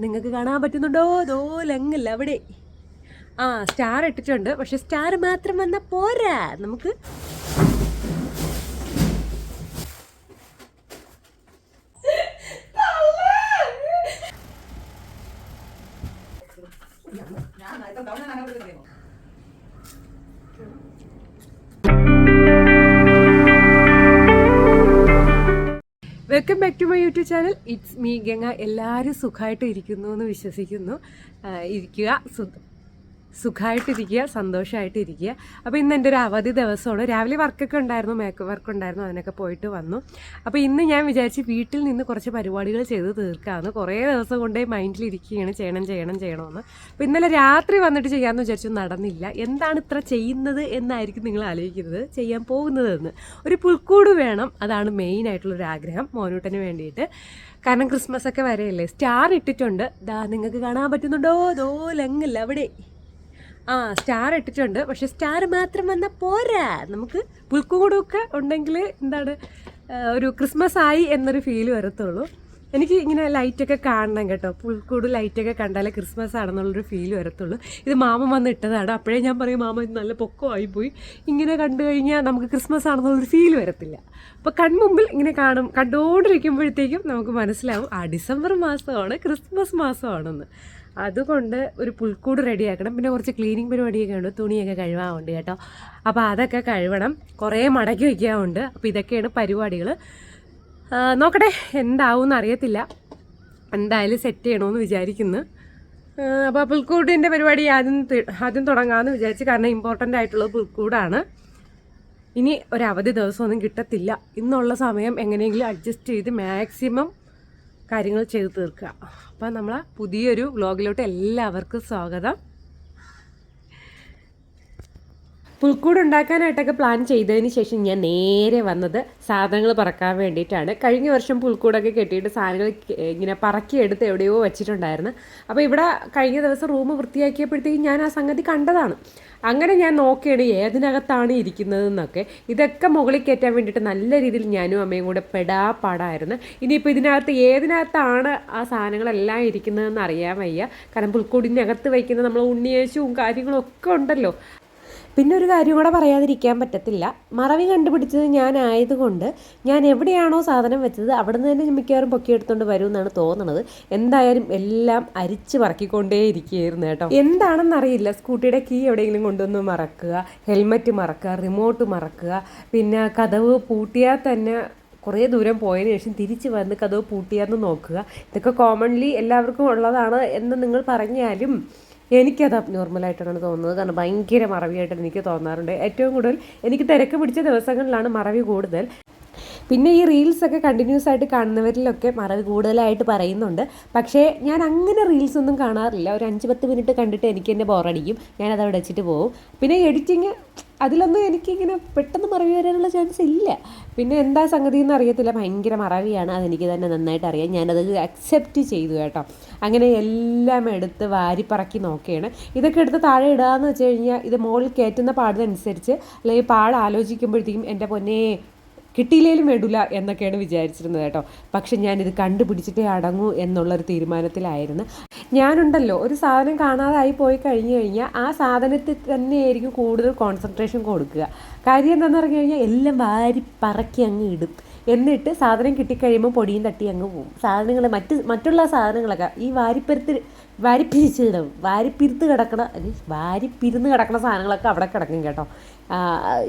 നിങ്ങൾക്ക് കാണാൻ പറ്റുന്നുണ്ടോ? ദോലങ്ങല്ല അവിടെ. ആ സ്റ്റാർ ഇട്ടിട്ടുണ്ട്. പക്ഷെ സ്റ്റാർ മാത്രം വന്നാ പോരാ, നമുക്ക് welcome back to my YouTube channel. It's me Ganga. എല്ലാവരും സുഖമായിട്ട് ഇരിക്കുന്നു എന്ന് വിശ്വസിക്കുന്നു. സുഖമായിട്ടിരിക്കുക, സന്തോഷമായിട്ടിരിക്കുക. അപ്പോൾ ഇന്ന് എൻ്റെ ഒരു അവധി ദിവസമാണ്. രാവിലെ വർക്കൊക്കെ ഉണ്ടായിരുന്നു, മേക്കപ്പ് വർക്ക് ഉണ്ടായിരുന്നു, അതിനൊക്കെ പോയിട്ട് വന്നു. അപ്പോൾ ഇന്ന് ഞാൻ വിചാരിച്ച് വീട്ടിൽ നിന്ന് കുറച്ച് പരിപാടികൾ ചെയ്ത് തീർക്കാമെന്ന്. കുറേ ദിവസം കൊണ്ടേ മൈൻഡിലിരിക്കുകയാണ് ചെയ്യണമെന്ന്. അപ്പോൾ ഇന്നലെ രാത്രി വന്നിട്ട് ചെയ്യാമെന്ന് വിചാരിച്ചു, നടന്നില്ല. എന്താണ് ഇത്ര ചെയ്യുന്നത് എന്നായിരിക്കും നിങ്ങൾ ആലോചിക്കുന്നത്, ചെയ്യാൻ പോകുന്നതെന്ന്. ഒരു പുൽക്കൂട് വേണം, അതാണ് മെയിനായിട്ടുള്ളൊരു ആഗ്രഹം മോനൂട്ടന് വേണ്ടിയിട്ട്. കാരണം ക്രിസ്മസ് ഒക്കെ വരെയല്ലേ. സ്റ്റാർ ഇട്ടിട്ടുണ്ട്, നിങ്ങൾക്ക് കാണാൻ പറ്റുന്നുണ്ടോ? ദോലങ്ങല്ല അവിടെ. ആ സ്റ്റാർ ഇട്ടിട്ടുണ്ട്. പക്ഷെ സ്റ്റാർ മാത്രം വന്നാൽ പോരാ, നമുക്ക് പുൽക്കൂടൊക്കെ ഉണ്ടെങ്കിൽ എന്താണ് ഒരു ക്രിസ്മസ് ആയി എന്നൊരു ഫീൽ വരത്തുള്ളൂ. എനിക്ക് ഇങ്ങനെ ലൈറ്റൊക്കെ കാണണം കേട്ടോ. പുൽക്കൂട് ലൈറ്റൊക്കെ കണ്ടാലേ ക്രിസ്മസ് ആണെന്നുള്ളൊരു ഫീൽ വരത്തുള്ളൂ. ഇത് മാമൻ വന്ന് ഇട്ടതാണ്. അപ്പോഴേ ഞാൻ പറയും, മാമ ഇത് നല്ല പൊക്കമായിപ്പോയി, ഇങ്ങനെ കണ്ടു കഴിഞ്ഞാൽ നമുക്ക് ക്രിസ്മസ് ആണെന്നുള്ളൊരു ഫീൽ വരത്തില്ല. അപ്പോൾ കൺമുമ്പിൽ ഇങ്ങനെ കണ്ടുകൊണ്ടിരിക്കുമ്പോഴത്തേക്കും നമുക്ക് മനസ്സിലാവും ഡിസംബർ മാസമാണ്, ക്രിസ്മസ് മാസമാണെന്ന്. അതുകൊണ്ട് ഒരു പുൽക്കൂട് റെഡിയാക്കണം. പിന്നെ കുറച്ച് ക്ലീനിങ് പരിപാടിയൊക്കെ ഉണ്ട്, തുണിയൊക്കെ കഴുകാറുണ്ട് കേട്ടോ. അപ്പോൾ അതൊക്കെ കഴുകണം, കുറേ മടക്കി വയ്ക്കാറുണ്ട്. അപ്പോൾ ഇതൊക്കെയാണ് പരിപാടികൾ. നോക്കട്ടെ എന്താവും എന്നറിയത്തില്ല. എന്തായാലും സെറ്റ് ചെയ്യണമെന്ന് വിചാരിക്കുന്നു. അപ്പോൾ പുൽക്കൂടിൻ്റെ പരിപാടി ആദ്യം തുടങ്ങാമെന്ന് വിചാരിച്ച്. കാരണം ഇമ്പോർട്ടൻ്റ് ആയിട്ടുള്ളത് പുൽക്കൂടാണ്. ഇനി ഒരു അവധി ദിവസമൊന്നും കിട്ടത്തില്ല. ഇന്നുള്ള സമയം എങ്ങനെയെങ്കിലും അഡ്ജസ്റ്റ് ചെയ്ത് മാക്സിമം കാര്യങ്ങൾ ചെയ്ത് തീർക്കുക. അപ്പം നമ്മളെ പുതിയൊരു വ്ലോഗിലോട്ട് എല്ലാവർക്കും സ്വാഗതം. പുൽക്കൂട് ഉണ്ടാക്കാനായിട്ടൊക്കെ പ്ലാൻ ചെയ്തതിന് ശേഷം ഞാൻ നേരെ വന്നത് സാധനങ്ങൾ പറക്കാൻ വേണ്ടിയിട്ടാണ്. കഴിഞ്ഞ വർഷം പുൽക്കൂടൊക്കെ കെട്ടിയിട്ട് സാധനങ്ങൾ ഇങ്ങനെ പറക്കിയെടുത്ത് എവിടെയോ വെച്ചിട്ടുണ്ടായിരുന്നു. അപ്പോൾ ഇവിടെ കഴിഞ്ഞ ദിവസം റൂം വൃത്തിയാക്കിയപ്പോഴത്തേക്കും ഞാൻ ആ സംഗതി കണ്ടതാണ്. അങ്ങനെ ഞാൻ നോക്കിയാണ് ഏതിനകത്താണ് ഇരിക്കുന്നതെന്നൊക്കെ. ഇതൊക്കെ മുകളിൽ കയറ്റാൻ വേണ്ടിയിട്ട് നല്ല രീതിയിൽ ഞാനും അമ്മയും കൂടെ പെടാപ്പാടായിരുന്നു. ഇനിയിപ്പോൾ ഇതിനകത്ത് ഏതിനകത്താണ് ആ സാധനങ്ങളെല്ലാം ഇരിക്കുന്നതെന്ന് അറിയാൻ വയ്യ. കാരണം പുൽക്കൂടിനകത്ത് വയ്ക്കുന്ന നമ്മൾ ഉണ്ണിയേശുവും കാര്യങ്ങളും ഒക്കെ ഉണ്ടല്ലോ. പിന്നെ ഒരു കാര്യം കൂടെ പറയാതിരിക്കാൻ പറ്റത്തില്ല. മറവി കണ്ടുപിടിച്ചത് ഞാനായതുകൊണ്ട് ഞാൻ എവിടെയാണോ സാധനം വെച്ചത് അവിടെ നിന്ന് തന്നെ മിക്കവാറും പൊക്കിയെടുത്തുകൊണ്ട് വരും എന്നാണ് തോന്നുന്നത്. എന്തായാലും എല്ലാം അരിച്ച് പറക്കിക്കൊണ്ടേ ഇരിക്കുകയായിരുന്നു കേട്ടോ. എന്താണെന്നറിയില്ല, സ്കൂട്ടിയുടെ കീ എവിടെയെങ്കിലും കൊണ്ടുവന്ന് മറക്കുക, ഹെൽമറ്റ് മറക്കുക, റിമോട്ട് മറക്കുക, പിന്നെ കതവ് പൂട്ടിയാൽ തന്നെ കുറേ ദൂരം പോയതിനു ശേഷം തിരിച്ച് വന്ന് കതവ് പൂട്ടിയാന്ന് നോക്കുക. ഇതൊക്കെ കോമൺലി എല്ലാവർക്കും ഉള്ളതാണ് എന്ന് നിങ്ങൾ പറഞ്ഞാലും എനിക്കത് അബ്നോർമലായിട്ടാണ് തോന്നുന്നത്. കാരണം ഭയങ്കര മറവിയായിട്ട് എനിക്ക് തോന്നാറുണ്ട്. ഏറ്റവും കൂടുതൽ എനിക്ക് തിരക്ക് പിടിച്ച ദിവസങ്ങളിലാണ് മറവി കൂടുതൽ. പിന്നെ ഈ റീൽസൊക്കെ കണ്ടിന്യൂസ് ആയിട്ട് കാണുന്നവരിലൊക്കെ മറവി കൂടുതലായിട്ട് പറയുന്നുണ്ട്. പക്ഷേ ഞാൻ അങ്ങനെ റീൽസൊന്നും കാണാറില്ല. ഒരു 5-10 മിനിറ്റ് കണ്ടിട്ട് എനിക്ക് തന്നെ ബോറടിക്കും, ഞാനത് അവിടെ വെച്ചിട്ട് പോകും. പിന്നെ എഡിറ്റിങ് അതിലൊന്നും എനിക്കിങ്ങനെ പെട്ടെന്ന് മറവി വരാനുള്ള ചാൻസ് ഇല്ല. പിന്നെ എന്താ സംഗതി എന്ന് അറിയത്തില്ല, ഭയങ്കര മറവിയാണ്, അതെനിക്ക് തന്നെ നന്നായിട്ട് അറിയാം. ഞാനത് അക്സെപ്റ്റ് ചെയ്തു കേട്ടോ. അങ്ങനെ എല്ലാം എടുത്ത് വാരിപ്പറക്കി നോക്കുകയാണ്. ഇതൊക്കെ എടുത്ത് താഴെ ഇടാമെന്ന് വെച്ച് കഴിഞ്ഞാൽ ഇത് മുകളിൽ കയറ്റുന്ന പാടിനനുസരിച്ച് അല്ലെങ്കിൽ പാട് ആലോചിക്കുമ്പോഴത്തേക്കും എൻ്റെ പൊന്നേ കിട്ടിയില്ലേലും വേണ്ടില്ല എന്നൊക്കെയാണ് വിചാരിച്ചിരുന്നത് കേട്ടോ. പക്ഷെ ഞാനിത് കണ്ടുപിടിച്ചിട്ടേ അടങ്ങൂ എന്നുള്ളൊരു തീരുമാനത്തിലായിരുന്നു. ഞാനുണ്ടല്ലോ, ഒരു സാധനം കാണാതായി പോയി കഴിഞ്ഞ് കഴിഞ്ഞാൽ ആ സാധനത്തിൽ തന്നെയായിരിക്കും കൂടുതൽ കോൺസെൻട്രേഷൻ കൊടുക്കുക. കാര്യം എന്താണെന്ന് പറഞ്ഞു കഴിഞ്ഞാൽ എല്ലാം വാരി പറക്കി അങ്ങ് ഇടും. എന്നിട്ട് സാധനം കിട്ടിക്കഴിയുമ്പോൾ പൊടിയും തട്ടി അങ്ങ് പോകും. സാധനങ്ങൾ മറ്റുള്ള സാധനങ്ങളൊക്കെ ഈ വാരിപ്പിരുന്ന് കിടക്കണ സാധനങ്ങളൊക്കെ അവിടെ കിടക്കും കേട്ടോ.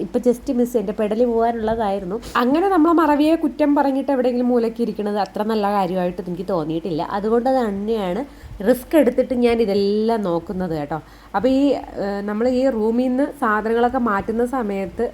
ഇപ്പം ജസ്റ്റ് മിസ് എൻ്റെ പെടലി പോകാനുള്ളതായിരുന്നു. അങ്ങനെ നമ്മൾ മറവിയെ കുറ്റം പറഞ്ഞിട്ട് എവിടെയെങ്കിലും മൂലയ്ക്ക് ഇരിക്കുന്നത് അത്ര നല്ല കാര്യമായിട്ട് എനിക്ക് തോന്നിയിട്ടില്ല. അതുകൊണ്ട് തന്നെയാണ് റിസ്ക് എടുത്തിട്ട് ഞാൻ ഇതെല്ലാം നോക്കുന്നത് കേട്ടോ. അപ്പോൾ നമ്മൾ ഈ റൂമിൽ നിന്ന് സാധനങ്ങളൊക്കെ മാറ്റുന്ന സമയത്ത്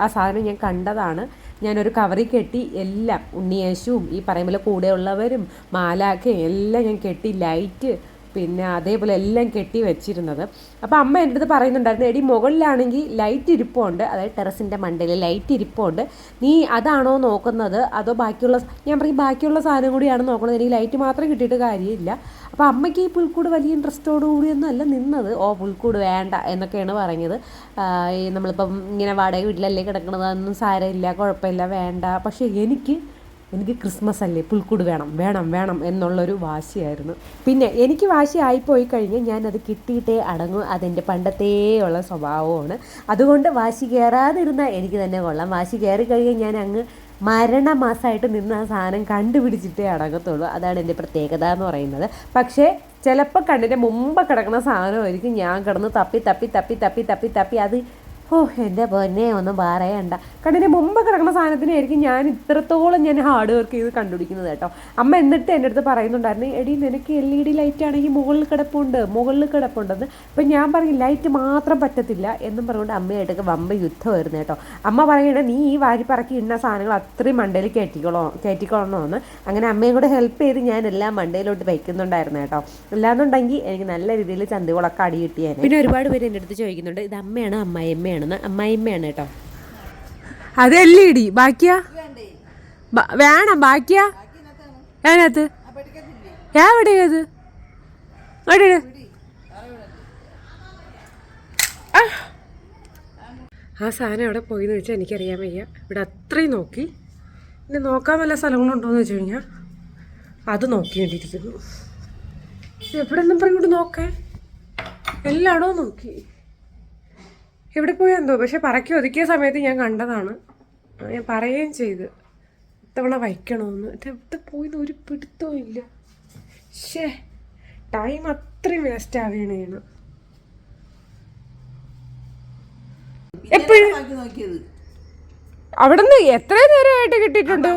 ആ സാധനം ഞാൻ കണ്ടതാണ്. ഞാനൊരു കവറിൽ കെട്ടി എല്ലാം ഉണ്ണിയേശുവും ഈ പറയുമ്പോൾ കൂടെയുള്ളവരും മാലാഖയും എല്ലാം ഞാൻ കെട്ടി, ലൈറ്റ് പിന്നെ അതേപോലെ എല്ലാം കെട്ടി വെച്ചിരുന്നത്. അപ്പോൾ അമ്മ എൻ്റെ അടുത്ത് പറയുന്നുണ്ടായിരുന്നു, എടി മുകളിലാണെങ്കിൽ ലൈറ്റ് ഇരിപ്പുണ്ട്, അതായത് ടെറസിൻ്റെ മണ്ടയിൽ ലൈറ്റ് ഇരിപ്പുണ്ട്, നീ അതാണോ നോക്കുന്നത് അതോ ഞാൻ പറയും ബാക്കിയുള്ള സാധനം കൂടിയാണ് നോക്കുന്നത്, എനിക്ക് ലൈറ്റ് മാത്രം കിട്ടിയിട്ട് കാര്യമില്ല. അപ്പോൾ അമ്മയ്ക്ക് ഈ പുൽക്കൂട് വലിയ ഇൻട്രസ്റ്റോടു കൂടിയൊന്നും അല്ല നിന്നത്. പുൽക്കൂട് വേണ്ട എന്നൊക്കെയാണ് പറഞ്ഞത്. നമ്മളിപ്പം ഇങ്ങനെ വാടക വീട്ടിലല്ലേ കിടക്കണത്, അതൊന്നും സാരമില്ല, കുഴപ്പമില്ല, വേണ്ട. പക്ഷേ എനിക്ക് എനിക്ക് ക്രിസ്മസ് അല്ലേ പുൽക്കൂട് വേണം വേണം വേണം എന്നുള്ളൊരു വാശിയായിരുന്നു. പിന്നെ എനിക്ക് വാശി ആയിപ്പോയി കഴിഞ്ഞാൽ ഞാനത് കിട്ടിയിട്ടേ അടങ്ങും. അതെൻ്റെ പണ്ടത്തെയുള്ള സ്വഭാവമാണ്. അതുകൊണ്ട് വാശി കയറാതിരുന്നാൽ എനിക്ക് തന്നെ കൊള്ളാം. വാശി കയറി കഴിഞ്ഞാൽ ഞാൻ അങ്ങ് മരണമാസമായിട്ട് നിന്ന് ആ സാധനം കണ്ടുപിടിച്ചിട്ടേ അടങ്ങത്തുള്ളൂ. അതാണ് എൻ്റെ പ്രത്യേകത എന്ന് പറയുന്നത്. പക്ഷേ ചിലപ്പോൾ കണ്ണിൻ്റെ മുമ്പ് കിടക്കുന്ന സാധനമായിരിക്കും ഞാൻ കിടന്ന് തപ്പി തപ്പി തപ്പി തപ്പി തപ്പി തപ്പി അത് എൻ്റെ പൊന്നെ ഒന്നും പറയണ്ട. കണ്ണിന് മുമ്പ് കിടക്കുന്ന സാധനത്തിനായിരിക്കും ഞാൻ ഇത്രത്തോളം ഞാൻ ഹാർഡ് വർക്ക് ചെയ്ത് കണ്ടുപിടിക്കുന്നത് കേട്ടോ. അമ്മ എന്നിട്ട് എൻ്റെ അടുത്ത് പറയുന്നുണ്ടായിരുന്നു, എടി നിനക്ക് LED ലൈറ്റ് ആണെങ്കിൽ മുകളിൽ കിടപ്പുണ്ടെന്ന്. അപ്പം ഞാൻ പറയും ലൈറ്റ് മാത്രം പറ്റത്തില്ല എന്നും പറഞ്ഞുകൊണ്ട് അമ്മയായിട്ടൊക്കെ വമ്പ യുദ്ധമായിരുന്നു കേട്ടോ. അമ്മ പറയണേ നീ ഈ വാരി പറക്കി ഇന്ന സാധനങ്ങൾ അത്രയും മണ്ടയിൽ കയറ്റിക്കൊള്ളണമെന്ന്. അങ്ങനെ അമ്മയും കൂടെ ഹെൽപ്പ് ചെയ്ത് ഞാൻ എല്ലാം മണ്ടയിലോട്ട് വയ്ക്കുന്നുണ്ടായിരുന്നു കേട്ടോ. അല്ലാന്നുണ്ടെങ്കിൽ എനിക്ക് നല്ല രീതിയിൽ ചന്തികളൊക്കെ അടി കിട്ടിയാൽ. പിന്നെ ഒരുപാട് പേര് എൻ്റെ അടുത്ത് ചോദിക്കുന്നുണ്ട് ഇത് അമ്മയാണോ അമ്മായിയമ്മയാണ്? അമ്മായിമ്മയാണ് കേട്ടോ. അത് LED ബാക്കിയാ വേണം, ബാക്കിയാ അതിനകത്ത് എവിടെയത് ആ സാധനം എവിടെ പോയിന്ന് വെച്ചാൽ എനിക്കറിയാൻ വയ്യ. ഇവിടെ അത്രയും നോക്കി, പിന്നെ നോക്കാൻ വല്ല സ്ഥലങ്ങളുണ്ടോ എന്ന് വെച്ച് കഴിഞ്ഞാൽ അത് നോക്കിക്കൊണ്ടിരിക്കുന്നു. എവിടെ നിന്നും പറഞ്ഞോട്ട് നോക്കാൻ എല്ലായിടവും നോക്കി, എവിടെ പോയാ എന്തോ. പക്ഷെ പറക്കി ഒതുക്കിയ സമയത്ത് ഞാൻ കണ്ടതാണ്, ഞാൻ പറയുകയും ചെയ്ത് ഇത്തവണ വയ്ക്കണമെന്ന്. എവിടെ പോയിന്ന് ഒരു പിടുത്തവും ഇല്ല. ശേ, ടൈം അത്രയും വേസ്റ്റ് ആവുകയാണ്. എപ്പോഴും അവിടെ നിന്ന് എത്ര നേരമായിട്ട് കിട്ടിയിട്ടുണ്ട്.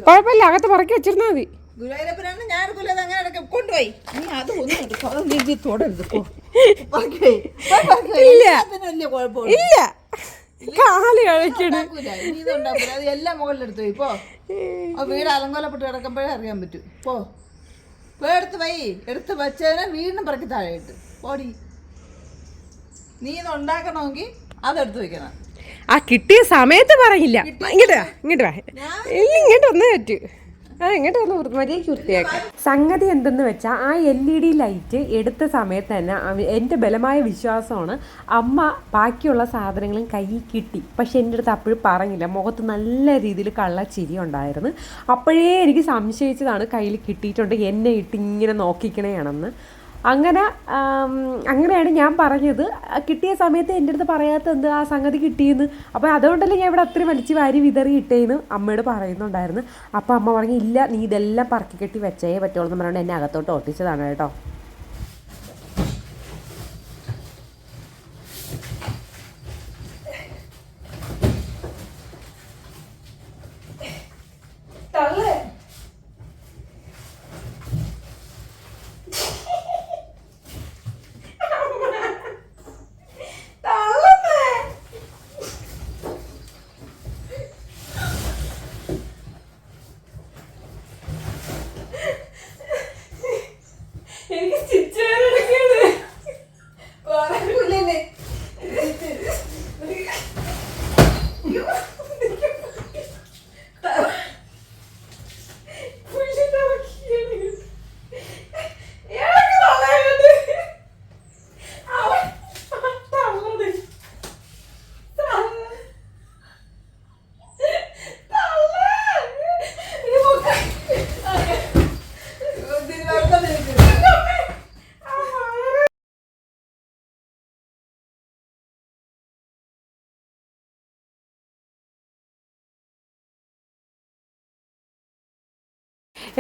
കുഴപ്പമില്ല, അകത്ത് പറക്കി വെച്ചിരുന്നാ മതി. എല്ലാം മുകളിലെടുത്തു ഇപ്പോ വീട് അലങ്കോലപ്പെട്ട് കിടക്കുമ്പോഴേ അറിയാൻ പറ്റും. പോ എടുത്ത് വൈ, എടുത്ത് വെച്ചതിനെ വീണ്ടും പറക്കി താഴെ ഇട്ട് ഓടി. നീ ഇത് ഉണ്ടാക്കണമെങ്കിൽ അതെടുത്ത് വെക്കണം. ആ കിട്ടിയ സമയത്ത് പറയില്ല. ഇങ്ങോട്ട് വന്നേ പറ്റൂ. ഇങ്ങോട്ട് വന്ന് മര്യാദയ്ക്ക് വൃത്തിയാക്കാം. സംഗതി എന്തെന്ന് വെച്ചാൽ ആ LED ലൈറ്റ് എടുത്ത സമയത്ത് തന്നെ എൻ്റെ ബലമായ വിശ്വാസമാണ് അമ്മ ബാക്കിയുള്ള സാധനങ്ങളും കയ്യിൽ കിട്ടി. പക്ഷെ എൻ്റെ അടുത്ത് അപ്പോഴും പറഞ്ഞില്ല. മുഖത്ത് നല്ല രീതിയിൽ കള്ളച്ചിരി ഉണ്ടായിരുന്നു. അപ്പോഴേ എനിക്ക് സംശയിച്ചതാണ് കയ്യിൽ കിട്ടിയിട്ടുണ്ട്, എന്നെ ഇട്ട് ഇങ്ങനെ നോക്കിക്കണേയാണെന്ന്. അങ്ങനെയാണ് ഞാൻ പറഞ്ഞത്. കിട്ടിയ സമയത്ത് എൻ്റെ അടുത്ത് പറയാത്ത എന്ത് ആ സംഗതി കിട്ടിയെന്ന്. അപ്പോൾ അതുകൊണ്ടല്ലേ ഞാൻ ഇവിടെ അത്രയും വലിച്ച് വാരി വിതറി ഇട്ടേന്ന് അമ്മയോട് പറയുന്നുണ്ടായിരുന്നു. അപ്പോൾ അമ്മ പറഞ്ഞു ഇല്ല നീ ഇതെല്ലാം പറക്കി കെട്ടി വെച്ചേ പറ്റുള്ളൂ എന്ന് പറഞ്ഞുകൊണ്ട് എന്നെ അകത്തോട്ട് ഓട്ടിച്ചതാണ് കേട്ടോ.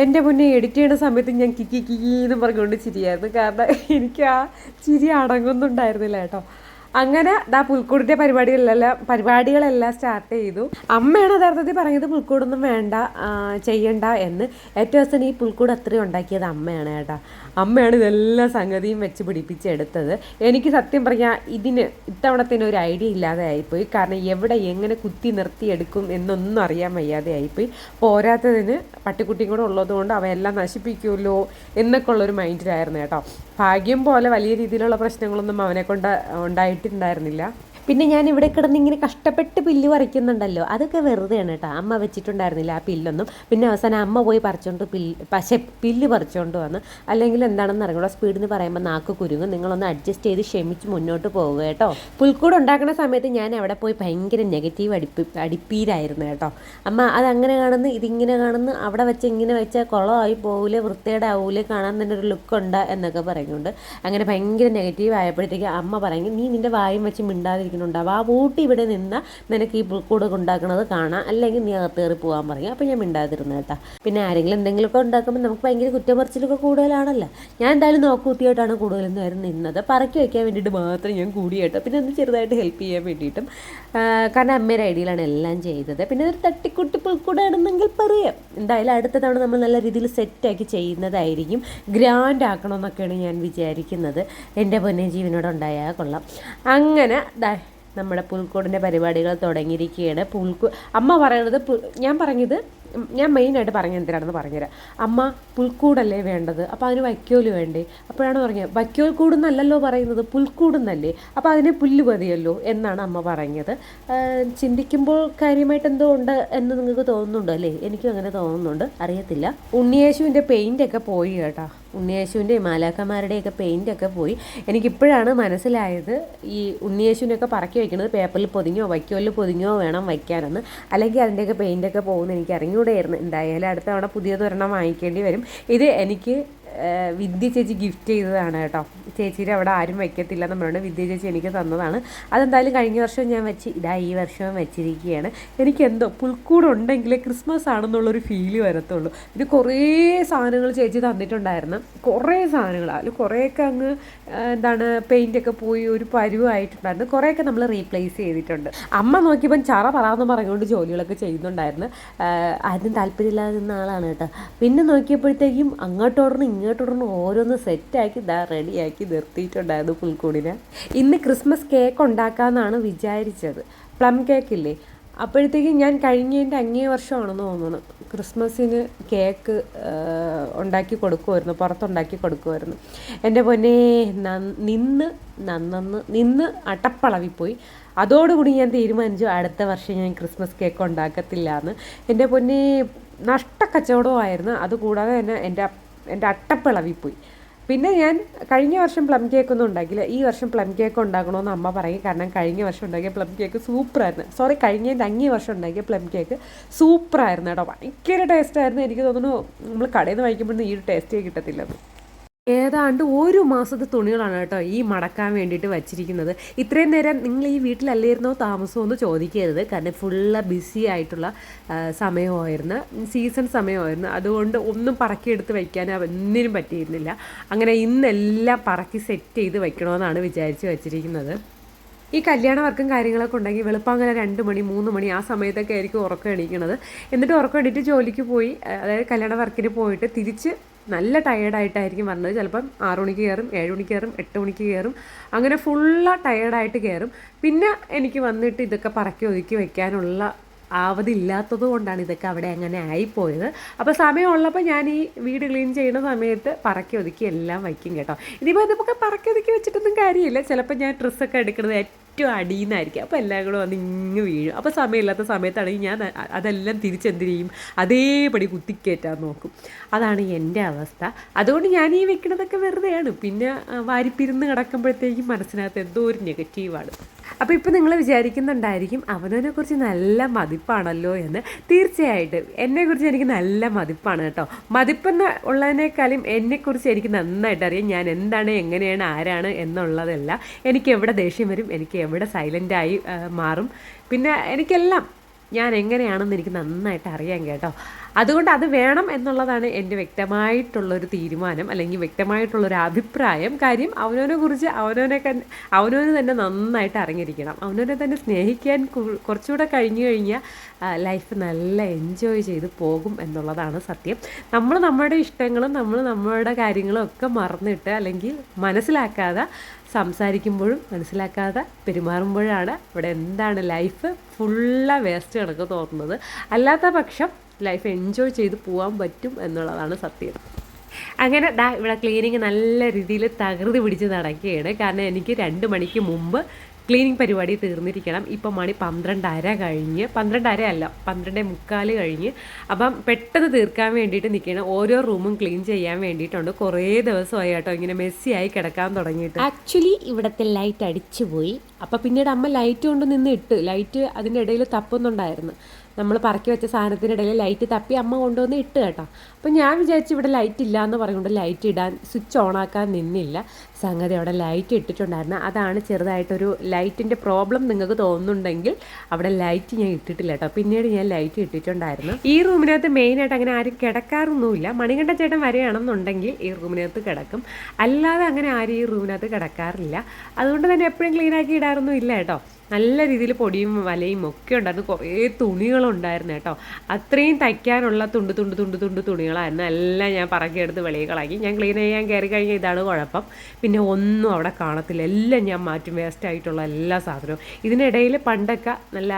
എൻ്റെ മുന്നേ എഡിറ്റ് ചെയ്യുന്ന സമയത്ത് ഞാൻ കിക്കി എന്ന് പറഞ്ഞുകൊണ്ട് ചിരിയായിരുന്നു. കാരണം എനിക്ക് ആ ചിരി അടങ്ങുന്നുണ്ടായിരുന്നില്ല കേട്ടോ. അങ്ങനെ പുൽക്കൂടിൻ്റെ പരിപാടികളെല്ലാം സ്റ്റാർട്ട് ചെയ്തു. അമ്മയാണ് യഥാർത്ഥത്തിൽ പറഞ്ഞത് പുൽക്കൂടൊന്നും വേണ്ട ചെയ്യണ്ട എന്ന്. ഏറ്റവും അവസാനം ഈ പുൽക്കൂട് അത്രയും ഉണ്ടാക്കിയത് അമ്മയാണ് കേട്ടോ. അമ്മയാണ് ഇതെല്ലാം സംഗതിയും വെച്ച് പിടിപ്പിച്ചെടുത്തത്. എനിക്ക് സത്യം പറഞ്ഞാൽ ഇത്തവണത്തിന് ഒരു ഐഡിയ ഇല്ലാതെ ആയിപ്പോയി. കാരണം എവിടെ എങ്ങനെ കുത്തി നിർത്തിയെടുക്കും എന്നൊന്നും അറിയാൻ വയ്യാതെ ആയിപ്പോയി. പോരാത്തതിന് പട്ടിക്കുട്ടിയും കൂടെ ഉള്ളതുകൊണ്ട് അവയെല്ലാം നശിപ്പിക്കുമല്ലോ എന്നൊക്കെ ഉള്ളൊരു മൈൻഡിലായിരുന്നു കേട്ടോ. ഭാഗ്യം പോലെ വലിയ രീതിയിലുള്ള പ്രശ്നങ്ങളൊന്നും അവനെ കൊണ്ട് ഉണ്ടായിട്ടുണ്ടായിരുന്നില്ല. പിന്നെ ഞാൻ ഇവിടെ കിടന്ന് ഇങ്ങനെ കഷ്ടപ്പെട്ട് പുല്ല് പറിക്കുന്നുണ്ടല്ലോ, അതൊക്കെ വെറുതെയാണ് കേട്ടോ. അമ്മ വെച്ചിട്ടുണ്ടായിരുന്നില്ല ആ പില്ലൊന്നും. പിന്നെ അവസാനം അമ്മ പോയി പറിച്ചുകൊണ്ട് പില്ല് പറിച്ചുകൊണ്ട് വന്ന്. അല്ലെങ്കിൽ എന്താണെന്ന് അറിയാം, സ്പീഡിന് പറയുമ്പോൾ നാക്ക് കുരുങ്ങും. നിങ്ങളൊന്ന് അഡ്ജസ്റ്റ് ചെയ്ത് ക്ഷമിച്ച് മുന്നോട്ട് പോവുക കേട്ടോ. പുൽക്കൂട് ഉണ്ടാക്കുന്ന സമയത്ത് ഞാൻ അവിടെ പോയി ഭയങ്കര നെഗറ്റീവ് അടിപ്പീരായിരുന്നു കേട്ടോ. അമ്മ അതങ്ങനെ കാണുന്നു, ഇതിങ്ങനെ കാണുന്നു, അവിടെ വെച്ച് ഇങ്ങനെ വെച്ചാൽ കുളമായി പോവില്ലേ, വൃത്തിയുടെ ആവൂലേ, കാണാൻ തന്നെ ഒരു ലുക്കുണ്ട് എന്നൊക്കെ പറയുന്നുണ്ട്. അങ്ങനെ ഭയങ്കര നെഗറ്റീവ് ആയപ്പോഴത്തേക്ക് അമ്മ പറഞ്ഞു, നീ നിൻ്റെ വായും വെച്ച് മിണ്ടാതിരിക്കുന്നുണ്ടാവും, ആ ഊട്ടി ഇവിടെ നിന്നാൽ നിനക്ക് ഈ പുൽക്കൂട് ഉണ്ടാക്കുന്നത് കാണാം, അല്ലെങ്കിൽ നീ അകത്ത് കയറി പോകാൻ പറയും. അപ്പോൾ ഞാൻ മിണ്ടാതിരുന്നു കേട്ടോ. പിന്നെ ആരെങ്കിലും എന്തെങ്കിലുമൊക്കെ ഉണ്ടാക്കുമ്പോൾ നമുക്ക് ഭയങ്കര കുറ്റപ്പറിച്ചിലൊക്കെ കൂടുതലാണല്ലോ. ഞാൻ എന്തായാലും നോക്കൂത്തിയായിട്ടാണ് കൂടുതലൊന്നും നിന്നത്. പറക്കി വയ്ക്കാൻ വേണ്ടിയിട്ട് മാത്രം ഞാൻ കൂടി കേട്ടോ. പിന്നെ ഒന്ന് ചെറുതായിട്ട് ഹെൽപ്പ് ചെയ്യാൻ വേണ്ടിയിട്ടും, കാരണം അമ്മയുടെ ഐഡിയയിലാണ് എല്ലാം ചെയ്തത്. പിന്നെ ഒരു തട്ടിക്കുട്ടി പുൽക്കൂടാണെന്നെങ്കിൽ പറയാം. എന്തായാലും അടുത്ത തവണ നമ്മൾ നല്ല രീതിയിൽ സെറ്റാക്കി ചെയ്യുന്നതായിരിക്കും. ഗ്രാൻഡ് ആക്കണമെന്നൊക്കെയാണ് ഞാൻ വിചാരിക്കുന്നത്. എൻ്റെ പൊന്നെ ജീവനോട് ഉണ്ടായാൽ കൊള്ളാം. അങ്ങനെ നമ്മുടെ പുൽക്കൂടിൻ്റെ പരിപാടികൾ തുടങ്ങിയിരിക്കുകയാണ്. അമ്മ പറയണത്, ഞാൻ മെയിനായിട്ട് പറഞ്ഞ എന്തിനാണെന്ന് പറഞ്ഞുതരാം. അമ്മ പുൽക്കൂടല്ലേ വേണ്ടത്, അപ്പോൾ അതിന് വൈക്കോല് വേണ്ടേ? അപ്പോഴാണ് പറഞ്ഞത് വൈക്കോൽ കൂടുന്നല്ലല്ലോ പറയുന്നത്, പുൽക്കൂടുന്നല്ലേ, അപ്പോൾ അതിന് പുല്ല് മതിയല്ലോ എന്നാണ് അമ്മ പറഞ്ഞത്. ചിന്തിക്കുമ്പോൾ കാര്യമായിട്ട് എന്തോ ഉണ്ട് എന്ന് നിങ്ങൾക്ക് തോന്നുന്നുണ്ടോ അല്ലേ? എനിക്കും അങ്ങനെ തോന്നുന്നുണ്ട്, അറിയത്തില്ല. ഉണ്ണിയേശുവിൻ്റെ പെയിൻ്റൊക്കെ പോയി കേട്ടോ. ഉണ്ണിയേശുവിൻ്റെയും മാലാഖമാരുടെയൊക്കെ പെയിൻ്റൊക്കെ പോയി. എനിക്കിപ്പോഴാണ് മനസ്സിലായത് ഈ ഉണ്ണിയേശുവിനൊക്കെ പറക്കി വയ്ക്കുന്നത് പേപ്പറിൽ പൊതിഞ്ഞോ വൈക്കോലിൽ പൊതിഞ്ഞോ വേണം വയ്ക്കാനെന്ന്. അല്ലെങ്കിൽ അതിൻ്റെയൊക്കെ പെയിൻ്റൊക്കെ പോകുമെന്ന് എനിക്ക് അറിഞ്ഞുകൂടെയായിരുന്നു. എന്തായാലും അടുത്ത തവണ പുതിയതൊരെണ്ണം വാങ്ങിക്കേണ്ടി വരും. ഇത് എനിക്ക് വിദ്യ ചേച്ചി ഗിഫ്റ്റ് ചെയ്തതാണ് കേട്ടോ. ചേച്ചിയുടെ അവിടെ ആരും വയ്ക്കത്തില്ല നമ്മളോട് വിദ്യ ചേച്ചി എനിക്ക് തന്നതാണ്. അതെന്തായാലും കഴിഞ്ഞ വർഷം ഞാൻ വെച്ച് ഈ വർഷവും വെച്ചിരിക്കുകയാണ്. എനിക്കെന്തോ പുൽക്കൂടുണ്ടെങ്കിലേ ക്രിസ്മസ് ആണെന്നുള്ളൊരു ഫീല് വരത്തുള്ളൂ. പിന്നെ കുറേ സാധനങ്ങൾ ചേച്ചി തന്നിട്ടുണ്ടായിരുന്നു, കുറേ സാധനങ്ങൾ. അതിൽ കുറേയൊക്കെ അങ്ങ് പെയിൻ്റൊക്കെ പോയി ഒരു പരുവായിട്ടുണ്ടായിരുന്നു. കുറേയൊക്കെ നമ്മൾ റീപ്ലേസ് ചെയ്തിട്ടുണ്ട്. അമ്മ നോക്കിയപ്പം ചറ പറയാമെന്ന് പറഞ്ഞുകൊണ്ട് ജോലികളൊക്കെ ചെയ്യുന്നുണ്ടായിരുന്നു. ആരും താല്പര്യമില്ലാതെ നിന്ന ആളാണ് കേട്ടോ. പിന്നെ നോക്കിയപ്പോഴത്തേക്കും അങ്ങോട്ടോടണം ഇങ്ങോട്ടോടണം ഓരോന്ന് സെറ്റാക്കി റെഡിയാക്കി നിർത്തിയിട്ടുണ്ടായിരുന്നു പുൽക്കൂടിനെ. ഇന്ന് ക്രിസ്മസ് കേക്ക് ഉണ്ടാക്കാമെന്നാണ് വിചാരിച്ചത്. പ്ലം കേക്കില്ലേ, അപ്പോഴത്തേക്കും ഞാൻ കഴിഞ്ഞതിൻ്റെ അങ്ങേ വർഷമാണെന്ന് തോന്നുന്നു ക്രിസ്മസിന് കേക്ക് ഉണ്ടാക്കി കൊടുക്കുമായിരുന്നു, പുറത്തുണ്ടാക്കി കൊടുക്കുമായിരുന്നു. എൻ്റെ പൊന്നെ നിന്ന് അട്ടപ്പളവിപ്പോയി. അതോടുകൂടി ഞാൻ തീരുമാനിച്ചു അടുത്ത വർഷം ഞാൻ ക്രിസ്മസ് കേക്ക് ഉണ്ടാക്കത്തില്ല എന്ന്. എൻ്റെ പൊന്നെ നഷ്ടക്കച്ചവടമായിരുന്നു. അതുകൂടാതെ തന്നെ എൻ്റെ അട്ടപ്പിളവിപ്പോയി. പിന്നെ ഞാൻ കഴിഞ്ഞ വർഷം പ്ലം കേക്കൊന്നും ഉണ്ടാക്കില്ല. ഈ വർഷം പ്ലം കേക്ക് ഉണ്ടാക്കണമെന്ന് അമ്മ പറയും. കാരണം കഴിഞ്ഞ വർഷം ഉണ്ടാക്കിയ പ്ലം കേക്ക് സൂപ്പറായിരുന്നു. കഴിഞ്ഞതിൻ്റെ അങ്ങേ വർഷം ഉണ്ടാക്കിയ പ്ലം കേക്ക് സൂപ്പറായിരുന്നു കേട്ടോ. ഭയങ്കര ടേസ്റ്റായിരുന്നു. എനിക്ക് തോന്നുന്നു നമ്മൾ കടയിൽ നിന്ന് വാങ്ങിക്കുമ്പോൾ ഈ ഒരു ടേസ്റ്റേ കിട്ടത്തില്ലെന്ന്. ഏതാണ്ട് 1 മാസത്തെ തുണികളാണ് കേട്ടോ ഈ മടക്കാൻ വേണ്ടിയിട്ട് വച്ചിരിക്കുന്നത്. ഇത്രയും നേരം നിങ്ങൾ ഈ വീട്ടിലല്ലായിരുന്നോ താമസമോ എന്ന് ചോദിക്കരുത്. കാരണം ഫുള്ള് ബിസി ആയിട്ടുള്ള സമയമായിരുന്നു, സീസൺ സമയമായിരുന്നു. അതുകൊണ്ട് ഒന്നും പറക്കിയെടുത്ത് വയ്ക്കാൻ ഒന്നിനും പറ്റിയിരുന്നില്ല. അങ്ങനെ ഇന്നെല്ലാം പറക്കി സെറ്റ് ചെയ്ത് വയ്ക്കണമെന്നാണ് വിചാരിച്ച് വച്ചിരിക്കുന്നത്. ഈ കല്യാണ വർക്കും കാര്യങ്ങളൊക്കെ ഉണ്ടെങ്കിൽ വെളുപ്പാങ്ങനെ 2 മണി 3 മണി ആ സമയത്തൊക്കെ ആയിരിക്കും ഉറക്കം എണീക്കണത്. എന്നിട്ട് ഉറക്കം എണീറ്റ് ജോലിക്ക് പോയി, അതായത് കല്യാണ വർക്കിന് പോയിട്ട് തിരിച്ച് നല്ല ടയേർഡായിട്ടായിരിക്കും വന്നത്. ചിലപ്പം 6 മണിക്ക് കയറും, 7 മണിക്ക് കയറും, 8 മണിക്ക് കയറും. അങ്ങനെ ഫുള്ള് ടയേർഡായിട്ട് കയറും. പിന്നെ എനിക്ക് വന്നിട്ട് ഇതൊക്കെ പറക്കി ഒതുക്കി വെക്കാനുള്ള ആവതി ഇല്ലാത്തത് കൊണ്ടാണ് ഇതൊക്കെ അവിടെ അങ്ങനെ ആയിപ്പോയത്. അപ്പോൾ സമയമുള്ളപ്പോൾ ഞാൻ ഈ വീട് ക്ലീൻ ചെയ്യുന്ന സമയത്ത് പറക്കി ഒതുക്കി എല്ലാം വയ്ക്കും കേട്ടോ. ഇനിയിപ്പോൾ ഇതൊക്കെ പറക്കി ഒതുക്കി വെച്ചിട്ടൊന്നും കാര്യമില്ല. ചിലപ്പോൾ ഞാൻ ഡ്രസ്സൊക്കെ എടുക്കുന്നത് ഏറ്റവും അടിയിൽ നിന്നായിരിക്കും. അപ്പോൾ എല്ലാം കൂടെ വന്ന് ഇങ്ങ് വീഴും. അപ്പോൾ സമയമില്ലാത്ത സമയത്താണെങ്കിൽ ഞാൻ അതെല്ലാം തിരിച്ചെന്ത് ചെയ്യും, അതേപടി കുത്തിക്കയറ്റാൻ നോക്കും. അതാണ് എൻ്റെ അവസ്ഥ. അതുകൊണ്ട് ഞാൻ ഈ വെക്കണതൊക്കെ വെറുതെയാണ്. പിന്നെ വാരിപ്പിരുന്ന് കിടക്കുമ്പോഴത്തേക്കും മനസ്സിനകത്ത് എന്തോ ഒരു നെഗറ്റീവാണ്. അപ്പോൾ ഇപ്പോൾ നിങ്ങൾ വിചാരിക്കുന്നുണ്ടായിരിക്കും അവനവനെക്കുറിച്ച് നല്ല മതിപ്പാണല്ലോ എന്ന്. തീർച്ചയായിട്ടും എന്നെക്കുറിച്ച് എനിക്ക് നല്ല മതിപ്പാണ് കേട്ടോ. മതിപ്പെന്ന് ഉള്ളതിനേക്കാളും എന്നെക്കുറിച്ച് എനിക്ക് നന്നായിട്ട് അറിയാം. ഞാൻ എന്താണ്, എങ്ങനെയാണ്, ആരാണ് എന്നുള്ളതല്ല. എനിക്ക് എവിടെ ദേഷ്യം വരും, എനിക്ക് എവിടെ സൈലൻ്റായി മാറും, പിന്നെ എനിക്കെല്ലാം ഞാൻ എങ്ങനെയാണെന്ന് എനിക്ക് നന്നായിട്ട് അറിയാം കേട്ടോ. അതുകൊണ്ട് അത് വേണം എന്നുള്ളതാണ് എൻ്റെ വ്യക്തമായിട്ടുള്ളൊരു തീരുമാനം, അല്ലെങ്കിൽ വ്യക്തമായിട്ടുള്ളൊരു അഭിപ്രായം. കാര്യം അവനവനെ കുറിച്ച് അവനവന് തന്നെ നന്നായിട്ട് അറിഞ്ഞിരിക്കണം. അവനവനെ തന്നെ സ്നേഹിക്കാൻ കുറച്ചുകൂടെ കഴിഞ്ഞു കഴിഞ്ഞാൽ ലൈഫ് നല്ല എൻജോയ് ചെയ്ത് പോകും എന്നുള്ളതാണ് സത്യം. നമ്മൾ നമ്മുടെ ഇഷ്ടങ്ങളും നമ്മളുടെ കാര്യങ്ങളും ഒക്കെ മറന്നിട്ട് അല്ലെങ്കിൽ മനസ്സിലാക്കാതെ സംസാരിക്കുമ്പോഴും മനസ്സിലാക്കാതെ പെരുമാറുമ്പോഴാണ് ഇവിടെ എന്താണ് ലൈഫ് ഫുള്ള് വേസ്റ്റ് കണക്ക് തോന്നുന്നത്. അല്ലാത്ത പക്ഷം ലൈഫ് എൻജോയ് ചെയ്ത് പോകാൻ പറ്റും എന്നുള്ളതാണ് സത്യം. അങ്ങനെ ഇവിടെ ക്ലീനിങ് നല്ല രീതിയിൽ തകൃതി പിടിച്ച് നടക്കുകയാണ്. കാരണം എനിക്ക് 2 മണിക്ക് മുമ്പ് ക്ലീനിങ് പരിപാടി തീർന്നിരിക്കണം. ഇപ്പം മണി 12:30 കഴിഞ്ഞ്, 12:30 അല്ല 12:45 കഴിഞ്ഞ്. അപ്പം പെട്ടെന്ന് തീർക്കാൻ വേണ്ടിയിട്ട് നിൽക്കണം. ഓരോ റൂമും ക്ലീൻ ചെയ്യാൻ വേണ്ടിയിട്ടുണ്ട്. കുറേ ദിവസമായി കേട്ടോ ഇങ്ങനെ മെസ്സിയായി കിടക്കാൻ തുടങ്ങിയിട്ട്. ആക്ച്വലി ഇവിടുത്തെ ലൈറ്റ് അടിച്ചു പോയി. അപ്പം പിന്നീട് അമ്മ ലൈറ്റ് കൊണ്ട് നിന്ന് ഇട്ട്, ലൈറ്റ് അതിൻ്റെ ഇടയിൽ തപ്പുന്നുണ്ടായിരുന്നു. നമ്മൾ പറക്കി വെച്ച സാധനത്തിനിടയിൽ ലൈറ്റ് തപ്പി അമ്മ കൊണ്ടുവന്ന് ഇട്ട് കേട്ടോ. അപ്പം ഞാൻ വിചാരിച്ചു ഇവിടെ ലൈറ്റ് ഇല്ല എന്ന് പറഞ്ഞുകൊണ്ട് ലൈറ്റ് ഇടാൻ സ്വിച്ച് ഓണാക്കാൻ നിന്നില്ല. സംഗതി അവിടെ ലൈറ്റ് ഇട്ടിട്ടുണ്ടായിരുന്നു. അതാണ് ചെറുതായിട്ടൊരു ലൈറ്റിൻ്റെ പ്രോബ്ലം നിങ്ങൾക്ക് തോന്നുന്നുണ്ടെങ്കിൽ അവിടെ ലൈറ്റ് ഞാൻ ഇട്ടിട്ടില്ല കേട്ടോ. പിന്നീട് ഞാൻ ലൈറ്റ് ഇട്ടിട്ടുണ്ടായിരുന്നു. ഈ റൂമിനകത്ത് മെയിനായിട്ട് അങ്ങനെ ആരും കിടക്കാറൊന്നുമില്ല. മണികണ്ഠ ചേട്ടൻ വരികയാണെന്നുണ്ടെങ്കിൽ ഈ റൂമിനകത്ത് കിടക്കും. അല്ലാതെ അങ്ങനെ ആരും ഈ റൂമിനകത്ത് കിടക്കാറില്ല. അതുകൊണ്ട് തന്നെ എപ്പോഴും ക്ലീനാക്കി ഇടാറൊന്നും ഇല്ല കേട്ടോ. നല്ല രീതിയിൽ പൊടിയും വലയും ഒക്കെ ഉണ്ടായിരുന്നു. കുറേ തുണികളുണ്ടായിരുന്നു കേട്ടോ. അത്രയും തയ്ക്കാനുള്ള തുണ്ട് തുണികളായിരുന്നു. എല്ലാം ഞാൻ പറക്കിയെടുത്ത് വെളിയിൽ കളാക്കി. ഞാൻ ക്ലീൻ ചെയ്യാൻ കയറി കഴിഞ്ഞാൽ ഇതാണ് കുഴപ്പം. പിന്നെ ഒന്നും അവിടെ കാണത്തില്ല. എല്ലാം ഞാൻ മാറ്റും, വേസ്റ്റ് ആയിട്ടുള്ള എല്ലാ സാധനവും. ഇതിനിടയിൽ പണ്ടൊക്കെ നല്ല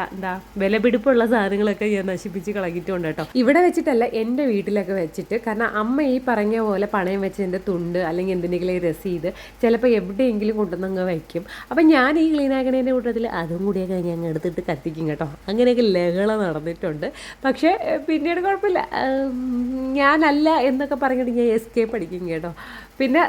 വിലപിടിപ്പുള്ള സാധനങ്ങളൊക്കെ ഞാൻ നശിപ്പിച്ച് കളഞ്ഞിട്ടുണ്ട് കേട്ടോ. ഇവിടെ വെച്ചിട്ടല്ല, എൻ്റെ വീട്ടിലൊക്കെ വെച്ചിട്ട്. കാരണം അമ്മ ഈ പറഞ്ഞ പോലെ പണയം വെച്ചതിൻ്റെ തുണ്ട് അല്ലെങ്കിൽ എന്തിനെങ്കിലും രസീത് ചിലപ്പോൾ എവിടെയെങ്കിലും കൊണ്ടുവന്നങ്ങ് വയ്ക്കും. അപ്പം ഞാൻ ഈ ക്ലീൻ ആക്കണേൻ്റെ കൂട്ടത്തിൽ അതും കൂടിയൊക്കെ ഞാൻ എടുത്തിട്ട് കത്തിക്കും കേട്ടോ. അങ്ങനെയൊക്കെ ലഹള നടന്നിട്ടുണ്ട്. പക്ഷേ പിന്നീട് കുഴപ്പമില്ല, ഞാനല്ല എന്നൊക്കെ പറഞ്ഞിട്ട് ഞാൻ എസ്കേപ്പ് അടിക്കും കേട്ടോ. പിന്നെ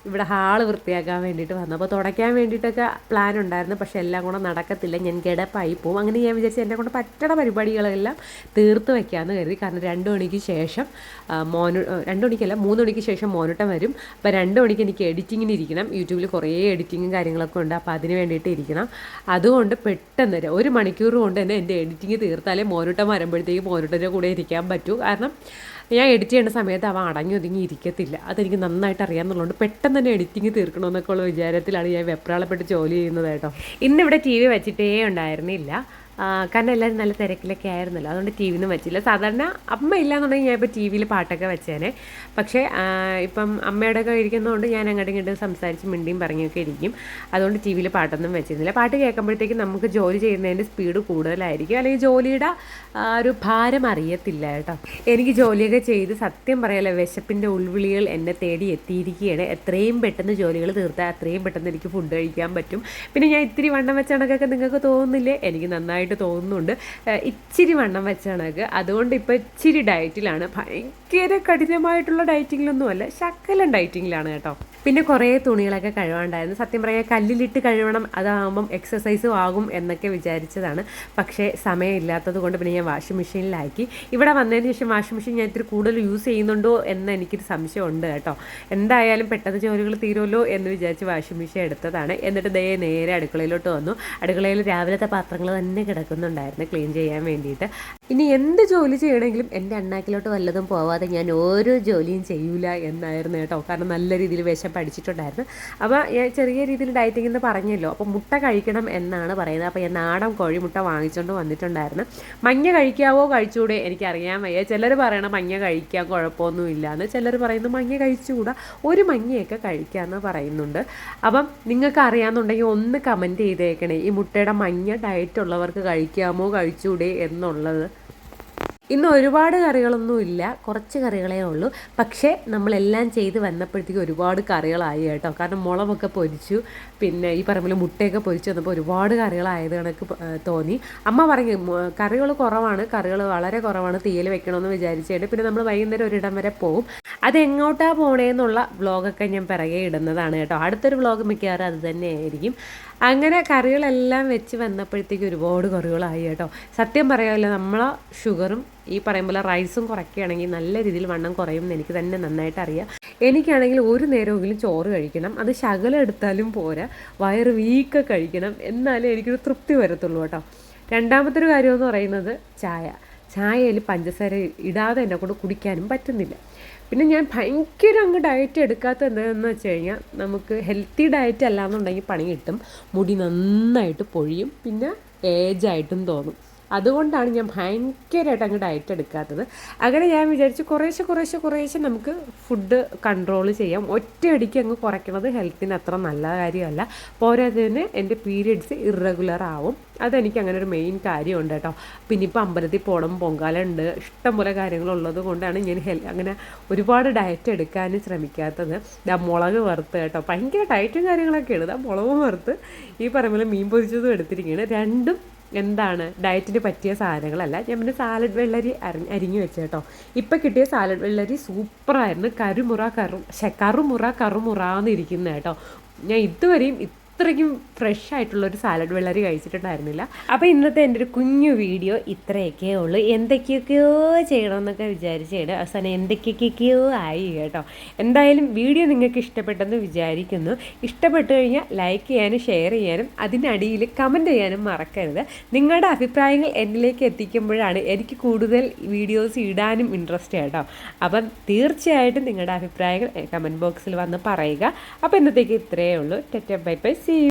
ഇവിടെ ഹാള് വൃത്തിയാക്കാൻ വേണ്ടിയിട്ട് വന്നു. അപ്പോൾ തുടയ്ക്കാൻ വേണ്ടിയിട്ടൊക്കെ പ്ലാൻ ഉണ്ടായിരുന്നു. പക്ഷേ എല്ലാം കൂടെ നടക്കത്തില്ല, ഞാൻ കിടപ്പായി പോവും. അങ്ങനെ ഞാൻ വിചാരിച്ചു എന്നെ കൊണ്ട് പറ്റണ പരിപാടികളെല്ലാം തീർത്ത് വയ്ക്കാമെന്ന് കരുതി. കാരണം 2 മണിക്ക് ശേഷം 2 മണിക്കല്ല 3 മണിക്ക് ശേഷം മോനുട്ടൻ വരും. അപ്പോൾ 2 മണിക്ക് എനിക്ക് എഡിറ്റിങ്ങിന് ഇരിക്കണം. യൂട്യൂബിൽ കുറേ എഡിറ്റിങ്ങും കാര്യങ്ങളൊക്കെ ഉണ്ട്. അപ്പോൾ അതിന് വേണ്ടിയിട്ട് ഇരിക്കണം. അതുകൊണ്ട് പെട്ടെന്ന് 1 മണിക്കൂർ കൊണ്ട് തന്നെ എൻ്റെ എഡിറ്റിങ് തീർത്താലേ മോനുട്ടൻ വരുമ്പോഴത്തേക്ക് മോനുട്ടൻ്റെ കൂടെ ഇരിക്കാൻ പറ്റൂ. കാരണം ഞാൻ എഡിറ്റ് ചെയ്യുന്ന സമയത്ത് അവൻ അടങ്ങി ഒതുങ്ങി ഇരിക്കത്തില്ല. അതെനിക്ക് നന്നായിട്ട് അറിയാമെന്നുള്ളതുകൊണ്ട് പെട്ടെന്ന് തന്നെ എഡിറ്റിങ് തീർക്കണമെന്നൊക്കെ ഉള്ള വിചാരത്തിലാണ് ഞാൻ വെപ്രാളപ്പെട്ട് ജോലി ചെയ്യുന്നത് കേട്ടോ. ഇന്നിവിടെ TV വെച്ചിട്ടേ ഉണ്ടായിരുന്നില്ല. കാരണം എല്ലാവരും നല്ല തിരക്കിലൊക്കെ ആയിരുന്നല്ലോ. അതുകൊണ്ട് TV ഒന്നും വെച്ചില്ല. സാധാരണ അമ്മ ഇല്ലയെന്നുണ്ടെങ്കിൽ ഞാൻ ഇപ്പോൾ TV പാട്ടൊക്കെ വെച്ചേനെ. പക്ഷേ ഇപ്പം അമ്മയുടെ ഒക്കെ ഇരിക്കുന്നതുകൊണ്ട് ഞാൻ അങ്ങോട്ടും ഇങ്ങോട്ടും സംസാരിച്ച് മിണ്ടിയും പറഞ്ഞൊക്കെ ഇരിക്കും. അതുകൊണ്ട് TV പാട്ടൊന്നും വെച്ചിരുന്നില്ല. പാട്ട് കേൾക്കുമ്പോഴത്തേക്കും നമുക്ക് ജോലി ചെയ്യുന്നതിൻ്റെ സ്പീഡ് കൂടുതലായിരിക്കും. അല്ലെങ്കിൽ ജോലിയുടെ ഒരു ഭാരം അറിയത്തില്ല കേട്ടോ. എനിക്ക് ജോലിയൊക്കെ ചെയ്ത് സത്യം പറയാലോ, വിശപ്പിൻ്റെ ഉൾവിളികൾ എന്നെ തേടി എത്തിയിരിക്കുകയാണ്. എത്രയും പെട്ടെന്ന് ജോലികൾ തീർത്താൽ അത്രയും പെട്ടെന്ന് എനിക്ക് ഫുഡ് കഴിക്കാൻ പറ്റും. പിന്നെ ഞാൻ ഇത്തിരി വണ്ണം വെച്ച കണക്കൊക്കെ നിങ്ങൾക്ക് തോന്നുന്നില്ലേ? എനിക്ക് നന്നായിട്ട് തോന്നുന്നുണ്ട്. ഇച്ചിരി വണ്ണം വെച്ച കണക്ക്. അതുകൊണ്ട് ഇപ്പോൾ ഇച്ചിരി ഡയറ്റിലാണ്. ഭയങ്കര കഠിനമായിട്ടുള്ള ഡയറ്റിങ്ങിലൊന്നുമല്ല, ശകലം ഡയറ്റിങ്ങിലാണ് കേട്ടോ. പിന്നെ കുറേ തുണികളൊക്കെ കഴുകാണ്ടായിരുന്നു. സത്യം പറയാൻ കല്ലിലിട്ട് കഴുകണം, അതാകുമ്പം എക്സസൈസും ആകും എന്നൊക്കെ വിചാരിച്ചതാണ്. പക്ഷേ സമയമില്ലാത്തത് കൊണ്ട് പിന്നെ ഞാൻ വാഷിംഗ് മെഷീനിലാക്കി. ഇവിടെ വന്നതിന് ശേഷം വാഷിംഗ് മെഷീൻ ഞാൻ ഇത്തിരി കൂടുതൽ യൂസ് ചെയ്യുന്നുണ്ടോ എന്ന് എനിക്കൊരു സംശയമുണ്ട് കേട്ടോ. എന്തായാലും പെട്ടെന്ന് ജോലികൾ തീരുമല്ലോ എന്ന് വിചാരിച്ച് വാഷിംഗ് മെഷീൻ എടുത്തതാണ്. എന്നിട്ട് നേരെ അടുക്കളയിലോട്ട് വന്നു. അടുക്കളയിൽ രാവിലത്തെ പാത്രങ്ങൾ തന്നെ കിടക്കുന്നുണ്ടായിരുന്നു ക്ലീൻ ചെയ്യാൻ വേണ്ടിയിട്ട്. ഇനി എന്ത് ജോലി ചെയ്യണമെങ്കിലും എൻ്റെ അണ്ണാക്കിലോട്ട് വല്ലതും പോവാതെ ഞാൻ ഓരോ ജോലിയും ചെയ്യൂല എന്നായിരുന്നു കേട്ടോ. കാരണം നല്ല രീതിയിൽ പഠിച്ചിട്ടുണ്ടായിരുന്നു. അപ്പോൾ ഞാൻ ചെറിയ രീതിയിൽ ഡയറ്റിംഗ് എന്ന് പറഞ്ഞല്ലോ. അപ്പോൾ മുട്ട കഴിക്കണം എന്നാണ് പറയുന്നത്. അപ്പോൾ ഞാൻ നാടൻ കോഴിമുട്ട വാങ്ങിച്ചുകൊണ്ട് വന്നിട്ടുണ്ടായിരുന്നു. മഞ്ഞ കഴിക്കാവോ കഴിച്ചുകൂടെ എനിക്കറിയാൻ വയ്യ. ചിലർ പറയണം മഞ്ഞ കഴിക്കാൻ കുഴപ്പമൊന്നുമില്ല എന്ന്, ചിലർ പറയുന്നു മഞ്ഞ കഴിച്ചുകൂടാ, ഒരു മഞ്ഞയൊക്കെ കഴിക്കാമെന്ന് പറയുന്നുണ്ട്. അപ്പം നിങ്ങൾക്ക് അറിയാമെന്നുണ്ടെങ്കിൽ ഒന്ന് കമൻറ്റ് ചെയ്തേക്കണേ, ഈ മുട്ടയുടെ മഞ്ഞ ഡയറ്റ് ഉള്ളവർക്ക് കഴിക്കാമോ കഴിച്ചുകൂടെ എന്നുള്ളത്. ഇന്ന് ഒരുപാട് കറികളൊന്നുമില്ല, കുറച്ച് കറികളേ ഉള്ളൂ. പക്ഷേ നമ്മളെല്ലാം ചെയ്ത് വന്നപ്പോഴത്തേക്കും ഒരുപാട് കറികളായി കേട്ടോ. കാരണം മുളകൊക്കെ പൊരിച്ചു, പിന്നെ ഈ പറയുമ്പോൾ മുട്ടയൊക്കെ പൊരിച്ചു വന്നപ്പോൾ ഒരുപാട് കറികളായത് കണക്ക് തോന്നി. അമ്മ പറഞ്ഞു കറികൾ കുറവാണ്, കറികൾ വളരെ കുറവാണ്, തീയൽ വെക്കണമെന്ന് വിചാരിച്ചിട്ട്. പിന്നെ നമ്മൾ വൈകുന്നേരം ഒരിടം വരെ പോകും. അതെങ്ങോട്ടാണ് പോണേന്നുള്ള വ്ളോഗൊക്കെ ഞാൻ പിറകെ ഇടുന്നതാണ് കേട്ടോ. അടുത്തൊരു വ്ളോഗ് മിക്കവാറും അത് തന്നെയായിരിക്കും. അങ്ങനെ കറികളെല്ലാം വെച്ച് വന്നപ്പോഴത്തേക്ക് ഒരുപാട് കറികളായി കേട്ടോ. സത്യം പറയാമല്ലോ, നമ്മളെ ഷുഗറും ഈ പറയുമ്പോൾ റൈസും കുറയ്ക്കുകയാണെങ്കിൽ നല്ല രീതിയിൽ വണ്ണം കുറയും എന്ന് എനിക്ക് തന്നെ നന്നായിട്ട് അറിയാം. എനിക്കാണെങ്കിൽ ഒരു നേരമെങ്കിലും ചോറ് കഴിക്കണം, അത് ശകലം എടുത്താലും പോരാ, വയറ് വീക്കെ കഴിക്കണം, എന്നാലേ എനിക്കൊരു തൃപ്തി വരത്തുള്ളൂ കേട്ടോ. രണ്ടാമത്തെ ഒരു കാര്യമെന്ന് പറയുന്നത് ചായയിൽ പഞ്ചസാര ഇടാതെ എന്നെ കൊണ്ട് കുടിക്കാനും പറ്റുന്നില്ല. പിന്നെ ഞാൻ ഭയങ്കര അങ്ങ് ഡയറ്റ് എടുക്കാത്ത എന്താണെന്ന് വെച്ച് കഴിഞ്ഞാൽ, നമുക്ക് ഹെൽത്തി ഡയറ്റ് അല്ലാന്നുണ്ടെങ്കിൽ പണി കിട്ടും, മുടി നന്നായിട്ട് പൊഴിയും, പിന്നെ ഏജായിട്ടും തോന്നും. അതുകൊണ്ടാണ് ഞാൻ ഭയങ്കരമായിട്ട് അങ്ങ് ഡയറ്റ് എടുക്കാത്തത്. അങ്ങനെ ഞാൻ വിചാരിച്ചു കുറേശ്ശെ നമുക്ക് ഫുഡ് കൺട്രോൾ ചെയ്യാം. ഒറ്റയടിക്ക് അങ്ങ് കുറയ്ക്കുന്നത് ഹെൽത്തിന് അത്ര നല്ല കാര്യമല്ല. പോരാത്തതിന് എൻ്റെ പീരിയഡ്സ് ഇറഗുലർ ആവും. അതെനിക്ക് അങ്ങനെ ഒരു മെയിൻ കാര്യമുണ്ട് കേട്ടോ. പിന്നെ ഇപ്പോൾ അമ്പലത്തിൽ പോകണം, പൊങ്കാലുണ്ട്, ഇഷ്ടംപോലെ കാര്യങ്ങളുള്ളത് കൊണ്ടാണ് ഞാൻ അങ്ങനെ ഒരുപാട് ഡയറ്റ് എടുക്കാൻ ശ്രമിക്കാത്തത്. മുളക് വറുത്ത് കേട്ടോ, ഭയങ്കര ഡയറ്റും കാര്യങ്ങളൊക്കെയാണ്. മുളകും വറുത്ത് ഈ പറയുന്ന പോലെ മീൻ പൊരിച്ചതും എടുത്തിരിക്കുകയാണ്. രണ്ടും എന്താണ് ഡയറ്റിന് പറ്റിയ സാധനങ്ങളല്ല. ഞാൻ പിന്നെ സാലഡ് വെള്ളരി അരിഞ്ഞു വെച്ചു കേട്ടോ. ഇപ്പം കിട്ടിയ സാലഡ് വെള്ളരി സൂപ്പറായിരുന്നു. കറുമുറാന്ന് ഇരിക്കുന്ന കേട്ടോ. ഞാൻ ഇതുവരെയും ഇത്രയ്ക്കും ഫ്രഷ് ആയിട്ടുള്ളൊരു സാലഡ് വെള്ളരി കഴിച്ചിട്ടുണ്ടായിരുന്നില്ല. അപ്പോൾ ഇന്നത്തെ എൻ്റെ ഒരു കുഞ്ഞു വീഡിയോ ഇത്രയൊക്കെ ഉള്ളൂ. എന്തൊക്കെയൊക്കെയോ ചെയ്യണമെന്നൊക്കെ വിചാരിച്ചാണ് അവസാനം എന്തൊക്കെയൊക്കെയോ ആയി കേട്ടോ. എന്തായാലും വീഡിയോ നിങ്ങൾക്ക് ഇഷ്ടപ്പെട്ടെന്ന് വിചാരിക്കുന്നു. ഇഷ്ടപ്പെട്ടു കഴിഞ്ഞാൽ ലൈക്ക് ചെയ്യാനും ഷെയർ ചെയ്യാനും അതിനടിയിൽ കമൻറ്റ് ചെയ്യാനും മറക്കരുത്. നിങ്ങളുടെ അഭിപ്രായങ്ങൾ എന്നിലേക്ക് എത്തിക്കുമ്പോഴാണ് എനിക്ക് കൂടുതൽ വീഡിയോസ് ഇടാനും ഇൻട്രസ്റ്റ് കേട്ടോ. അപ്പം തീർച്ചയായിട്ടും നിങ്ങളുടെ അഭിപ്രായങ്ങൾ കമൻറ്റ് ബോക്സിൽ വന്ന് പറയുക. അപ്പോൾ ഇന്നത്തേക്ക് ഇത്രയേ ഉള്ളൂ. Tata bye bye.